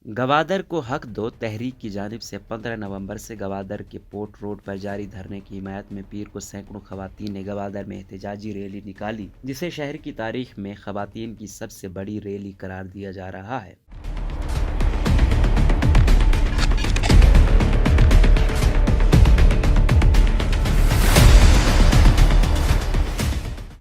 گوادر کو حق دو تحریک کی جانب سے 15 نومبر سے گوادر کے پورٹ روڈ پر جاری دھرنے کی حمایت میں پیر کو سینکڑوں خواتین نے گوادر میں احتجاجی ریلی نکالی، جسے شہر کی تاریخ میں خواتین کی سب سے بڑی ریلی قرار دیا جا رہا ہے۔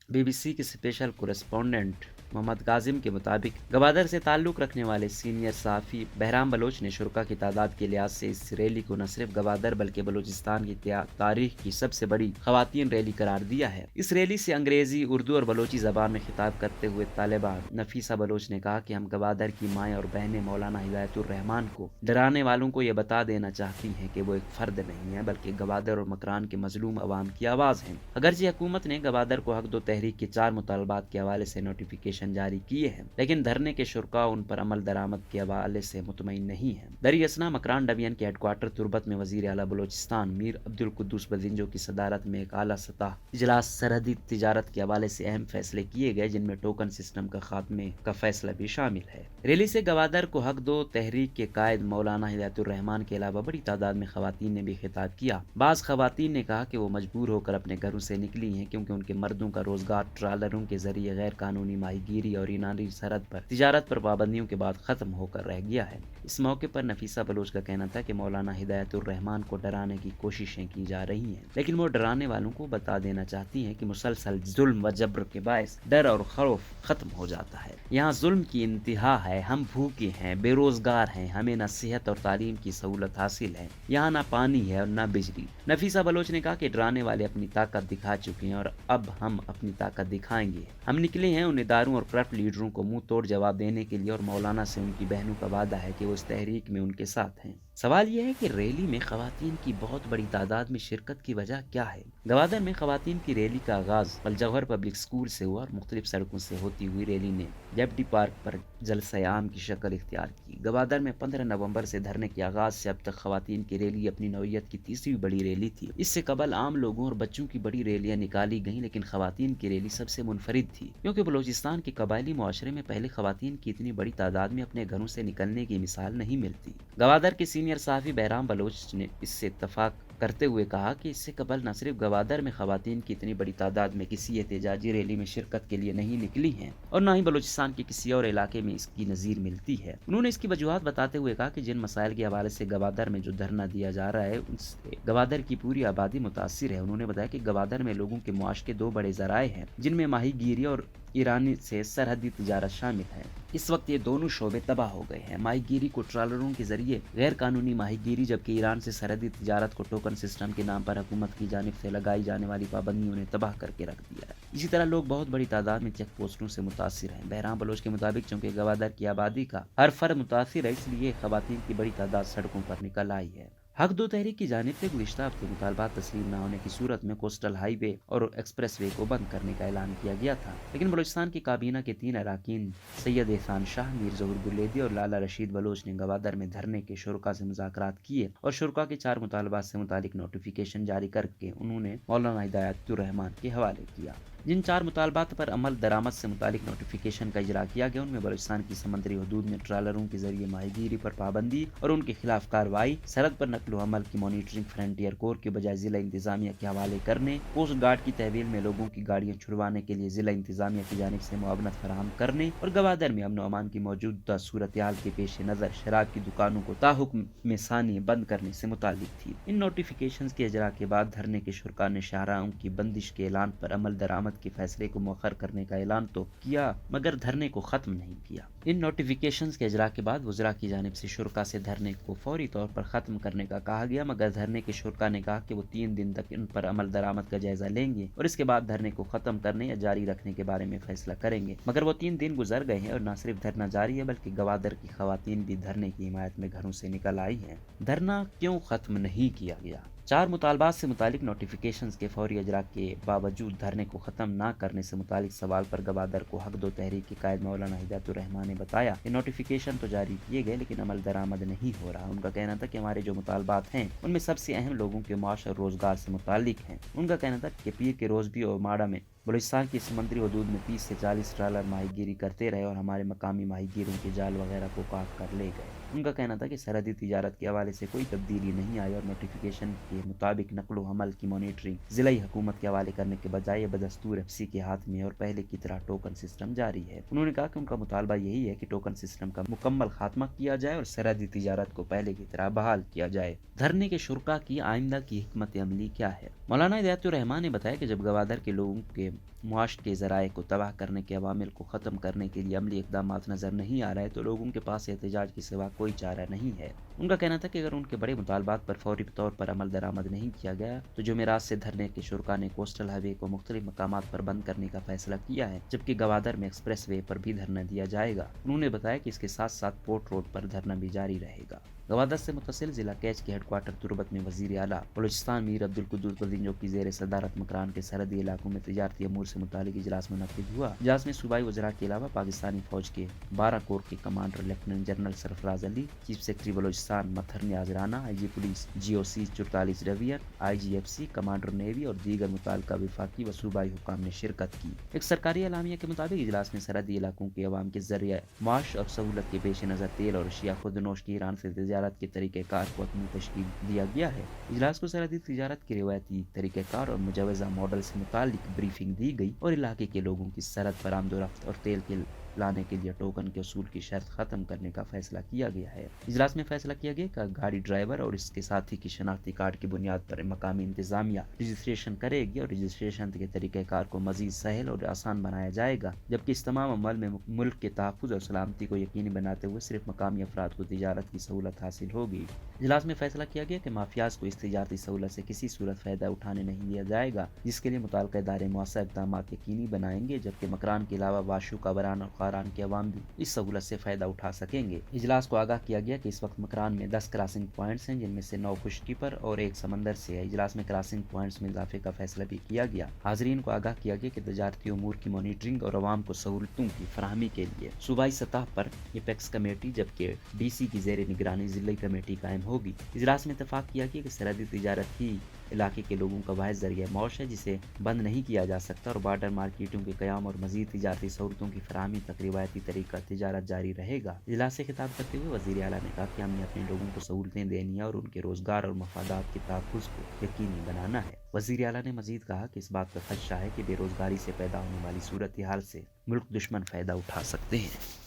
بی بی سی کے اسپیشل کورسپونڈنٹ محمد کاظم کے مطابق گوادر سے تعلق رکھنے والے سینئر صحافی بہرام بلوچ نے شرکاء کی تعداد کے لحاظ سے اس ریلی کو نہ صرف گوادر بلکہ بلوچستان کی تاریخ کی سب سے بڑی خواتین ریلی قرار دیا ہے۔ اس ریلی سے انگریزی، اردو اور بلوچی زبان میں خطاب کرتے ہوئے طالبہ نفیسہ بلوچ نے کہا کہ ہم گوادر کی مائیں اور بہنیں مولانا ہدایت الرحمان کو ڈرانے والوں کو یہ بتا دینا چاہتی ہیں کہ وہ ایک فرد نہیں ہے بلکہ گوادر اور مکران کے مظلوم عوام کی آواز ہیں۔ اگرچہ حکومت نے گوادر کو حق دو تحریک کے 4 مطالبات کے حوالے سے نوٹیفیکیشن جاری کیے ہیں، لیکن دھرنے کے شرکاء ان پر عمل درآمد کے حوالے سے مطمئن نہیں ہیں۔ دریں اثنا مکران ڈویژن کے ہیڈ کوارٹر تربت میں وزیر اعلیٰ بلوچستان میر عبدالقدوس بدنجو کی صدارت میں ایک اعلیٰ سطح اجلاس سرحدی تجارت کے حوالے سے اہم فیصلے کیے گئے، جن میں ٹوکن سسٹم کا خاتمے کا فیصلہ بھی شامل ہے۔ ریلی سے گوادر کو حق دو تحریک کے قائد مولانا ہدایت الرحمان کے علاوہ بڑی تعداد میں خواتین نے بھی خطاب کیا۔ بعض خواتین نے کہا کہ وہ مجبور ہو کر اپنے گھروں سے نکلی ہیں کیونکہ ان کے مردوں کا روزگار ٹرالروں کے ذریعے غیر قانونی ماہی گیری اور ایرانی سرحد پر تجارت پر پابندیوں کے بعد ختم ہو کر رہ گیا ہے۔ اس موقع پر نفیسہ بلوچ کا کہنا تھا کہ مولانا ہدایت الرحمان کو ڈرانے کی کوششیں کی جا رہی ہیں، لیکن وہ ڈرانے والوں کو بتا دینا چاہتی ہیں کہ مسلسل ظلم و جبر کے باعث ڈر اور خوف ختم ہو جاتا ہے۔ یہاں ظلم کی انتہا ہے، ہم بھوکے ہیں، بے روزگار ہیں، ہمیں نہ صحت اور تعلیم کی سہولت حاصل ہے، یہاں نہ پانی ہے اور نہ بجلی۔ نفیسہ بلوچ نے کہا کہ ڈرانے والے اپنی طاقت دکھا چکے ہیں اور اب ہم اپنی طاقت دکھائیں گے۔ ہم نکلے ہیں ان اداروں اور کرپٹ لیڈروں کو منہ توڑ جواب دینے کے لیے، اور مولانا سے ان کی بہنوں کا وعدہ ہے کہ وہ اس تحریک میں ان کے ساتھ ہیں۔ سوال یہ ہے کہ ریلی میں خواتین کی بہت بڑی تعداد میں شرکت کی وجہ کیا ہے؟ گوادر میں خواتین کی ریلی کا آغاز الجوہر پبلک اسکول سے ہوا اور مختلف سڑکوں سے ہوتی ہوئی ریلی نے جیپٹی پارک پر جلسہ عام کی شکل اختیار کی۔ گوادر میں 15 نومبر سے دھرنے کے آغاز سے اب تک خواتین کی ریلی اپنی نوعیت کی تیسری بڑی ریلی تھی۔ اس سے قبل عام لوگوں اور بچوں کی بڑی ریلیاں نکالی گئیں، لیکن خواتین کی ریلی سب سے منفرد تھی، کیونکہ بلوچستان کے قبائلی معاشرے میں پہلے خواتین کی اتنی بڑی تعداد میں اپنے گھروں سے نکلنے کی مثال نہیں ملتی۔ گوادر کے سینئر صحافی بہرام بلوچ نے اس سے اتفاق کرتے ہوئے کہا کہ اس سے قبل نہ صرف گوادر میں خواتین کی اتنی بڑی تعداد میں کسی احتجاجی ریلی میں شرکت کے لیے نہیں نکلی ہیں، اور نہ ہی بلوچستان کے کسی اور علاقے میں اس کی نظیر ملتی ہے۔ انہوں نے اس کی وجوہات بتاتے ہوئے کہا کہ جن مسائل کے حوالے سے گوادر میں جو دھرنا دیا جا رہا ہے اس سے گوادر کی پوری آبادی متاثر ہے۔ انہوں نے بتایا کہ گوادر میں لوگوں کے معاش کے 2 بڑے ذرائع ہیں، جن میں ماہی گیری اور ایرانی سے سرحدی تجارت شامل ہے۔ اس وقت یہ دونوں شعبے تباہ ہو گئے ہیں۔ ماہی گیری کو ٹرالروں کے ذریعے غیر قانونی ماہی گیری، جبکہ ایران سے سرحدی تجارت کو ٹوکن سسٹم کے نام پر حکومت کی جانب سے لگائی جانے والی پابندیوں نے تباہ کر کے رکھ دیا ہے۔ اسی طرح لوگ بہت بڑی تعداد میں چیک پوسٹوں سے متاثر ہیں۔ بہرام بلوچ کے مطابق چونکہ گوادر کی آبادی کا ہر فرد متاثر ہے، اس لیے خواتین کی بڑی تعداد سڑکوں پر نکل آئی ہے۔ حق دو تحریک کی جانب سے گزشتہ ہفتے مطالبات تسلیم نہ ہونے کی صورت میں کوسٹل ہائی وے اور ایکسپریس وے کو بند کرنے کا اعلان کیا گیا تھا، لیکن بلوچستان کی کابینہ کے 3 اراکین سید احسان شاہ، میر ظہور گلیدی اور لالا رشید بلوچ نے گوادر میں دھرنے کے شرکاء سے مذاکرات کیے اور شرکاء کے 4 مطالبات سے متعلق نوٹیفیکیشن جاری کر کے انہوں نے مولانا ہدایت الرحمان کے حوالے کیا۔ جن 4 مطالبات پر عمل درآمد سے متعلق نوٹیفیکیشن کا اجرا کیا گیا، ان میں بلوچستان کی سمندری حدود میں ٹرالروں کے ذریعے ماہی گیری پر پابندی اور ان کے خلاف کارروائی، سرحد پر نقل و حمل کی مانیٹرنگ فرنٹیئر کور کے بجائے ضلع انتظامیہ کے حوالے کرنے، کوسٹ گارڈ کی تحویل میں لوگوں کی گاڑیاں چھڑوانے کے لیے ضلع انتظامیہ کی جانب سے معاونت فراہم کرنے، اور گوادر میں امن و امان کی موجودہ صورتحال کے پیش نظر شراب کی دکانوں کو تاحکم ثانی بند کرنے سے متعلق تھی۔ ان نوٹیفیکیشنز کے اجرا کے بعد دھرنے کے شرکاء نے شاہراہوں کی بندش کے اعلان پر عمل درآمد کے فیصلے کو مؤخر کرنے کا اعلان تو کیا مگر دھرنے کو ختم نہیں کیا۔ ان نوٹیفیکیشنز کے اجرا کے بعد وزراء کی جانب سے شرکاء سے دھرنے کو فوری طور پر ختم کرنے کا کہا گیا، مگر دھرنے کے شرکاء نے کہا کہ وہ 3 دن تک ان پر عمل درآمد کا جائزہ لیں گے اور اس کے بعد دھرنے کو ختم کرنے یا جاری رکھنے کے بارے میں فیصلہ کریں گے، مگر وہ 3 دن گزر گئے ہیں اور نہ صرف دھرنا جاری ہے بلکہ گوادر کی خواتین بھی دھرنے کی حمایت میں گھروں سے نکل آئی ہیں۔ دھرنا کیوں ختم نہیں کیا گیا؟ 4 مطالبات سے متعلق نوٹیفیکیشنز کے فوری اجرا کے باوجود دھرنے کو ختم نہ کرنے سے متعلق سوال پر گوادر کو حق دو تحریک کے قائد مولانا ہدایت الرحمان نے بتایا کہ نوٹیفیکیشن تو جاری کیے گئے لیکن عمل درآمد نہیں ہو رہا۔ ان کا کہنا تھا کہ ہمارے جو مطالبات ہیں ان میں سب سے اہم لوگوں کے معاش اور روزگار سے متعلق ہیں۔ ان کا کہنا تھا کہ پیر کے روز بھی اور ماڑا میں بلوچستان کی سمندری حدود میں 30 سے 40 ٹرالر ماہی گیری کرتے رہے اور ہمارے مقامی ماہی گیروں کے جال وغیرہ کو کاٹ کر لے گئے۔ ان کا کہنا تھا کہ سرحدی تجارت کے حوالے سے کوئی تبدیلی نہیں آئی اور نوٹیفیکیشن کے مطابق نقل و حمل کی مانیٹرنگ ضلعی حکومت کے حوالے کرنے کے بجائے بدستور ایف سی کے ہاتھ میں اور پہلے کی طرح ٹوکن سسٹم جاری ہے۔ انہوں نے کہا کہ ان کا مطالبہ یہی ہے کہ ٹوکن سسٹم کا مکمل خاتمہ کیا جائے اور سرحدی تجارت کو پہلے کی طرح بحال کیا جائے۔ دھرنے کے شرکا کی آئندہ کی حکمت عملی کیا ہے؟ مولانا ہدایت الرحمان نے بتایا کہ جب گوادر کے لوگوں کے معاش کے ذرائع کو تباہ کرنے کے عوامل کو ختم کرنے کے لیے عملی اقدامات نظر نہیں آ رہے تو لوگوں کے پاس احتجاج کے سوا کوئی چارہ نہیں ہے۔ ان کا کہنا تھا کہ اگر ان کے بڑے مطالبات پر فوری طور پر عمل درآمد نہیں کیا گیا تو جمعرات سے دھرنے کے شرکا نے کوسٹل ہائی وے کو مختلف مقامات پر بند کرنے کا فیصلہ کیا ہے، جبکہ گوادر میں ایکسپریس وے پر بھی دھرنا دیا جائے گا۔ انہوں نے بتایا کہ اس کے ساتھ ساتھ پورٹ روڈ پر دھرنا بھی جاری رہے گا۔ گوادر سے متصل ضلع کیچ کے ہیڈ کوارٹر تربت میں وزیر اعلیٰ بلوچستان میر عبدالقدوس بدینجو کی زیر صدارت مکران کے سرحدی علاقوں میں تجارتی امور سے متعلق اجلاس منعقد ہوا۔ اجلاس میں صوبائی وزراء کے علاوہ پاکستانی فوج کے 12 کور کے کمانڈر لیفٹیننٹ جنرل سرفراز علی، چیف سیکرٹری بلوچستان متھر نیاز رانا، آئی جی پولیس جی او سی 44 ڈویژن، آئی جی ایف سی، کمانڈر نیوی اور دیگر متعلقہ وفاقی و صوبائی حکام نے شرکت کی۔ ایک سرکاری اعلامیہ کے مطابق اجلاس میں سرحدی علاقوں کے عوام کے ذریعہ معاش اور سہولت کے پیش نظر تیل اور اشیاء خودنوش کی ایران سے تجارت کے طریقہ کار کو حتمی تشکیل دیا گیا ہے۔ اجلاس کو سرحدی تجارت کے روایتی طریقہ کار اور مجوزہ ماڈل سے متعلق بریفنگ دی گئی اور علاقے کے لوگوں کی سرحد پر آمد و رفت اور تیل کے لانے کے لیے ٹوکن کے اصول کی شرط ختم کرنے کا فیصلہ کیا گیا ہے۔ اجلاس میں فیصلہ کیا گیا کہ گاڑی ڈرائیور اور اس کے ساتھی کی شناختی کارڈ کی بنیاد پر مقامی انتظامیہ رجسٹریشن کرے گی اور رجسٹریشن کے طریقہ کار کو مزید سہل اور آسان بنایا جائے گا، جبکہ اس تمام عمل میں ملک کے تحفظ اور سلامتی کو یقینی بناتے ہوئے صرف مقامی افراد کو تجارت کی سہولت حاصل ہوگی۔ اجلاس میں فیصلہ کیا گیا کہ مافیاز کو اس تجارتی سہولت سے کسی صورت فائدہ اٹھانے نہیں دیا جائے گا، جس کے لیے متعلقہ ادارے مؤثر اقدامات یقینی بنائیں گے، جبکہ مکران کے علاوہ واشو کابران اور خاران کے عوام بھی اس سہولت سے فائدہ اٹھا سکیں گے۔ اجلاس کو آگاہ کیا گیا کہ اس وقت مکران میں 10 کراسنگ پوائنٹس ہیں، جن میں سے 9 خشکی پر اور 1 سمندر سے ہے۔ اجلاس میں کراسنگ پوائنٹس میں اضافے کا فیصلہ بھی کیا گیا۔ حاضرین کو آگاہ کیا گیا کہ تجارتی امور کی مانیٹرنگ اور عوام کو سہولتوں کی فراہمی کے لیے صوبائی سطح پر ایپیکس کمیٹی جبکہ ڈی سی کی زیر نگرانی ضلعی کمیٹی قائم ہوگی۔ اجلاس میں اتفاق کیا گیا کہ سرحدی تجارت ہی علاقے کے لوگوں کا واحد ذریعہ معاش ہے، جسے بند نہیں کیا جا سکتا اور بارڈر مارکیٹوں کے قیام اور مزید تجارتی سہولتوں کی فراہمی تک روایتی طریقہ تجارت جاری رہے گا۔ اجلاس سے خطاب کرتے ہوئے وزیر اعلیٰ نے کہا کہ ہم نے اپنے لوگوں کو سہولتیں دینی ہیں اور ان کے روزگار اور مفادات کے تحفظ کو یقینی بنانا ہے۔ وزیر اعلیٰ نے مزید کہا کہ اس بات کا خدشہ ہے کہ بے روزگاری سے پیدا ہونے والی صورتحال سے ملک دشمن فائدہ اٹھا سکتے ہیں۔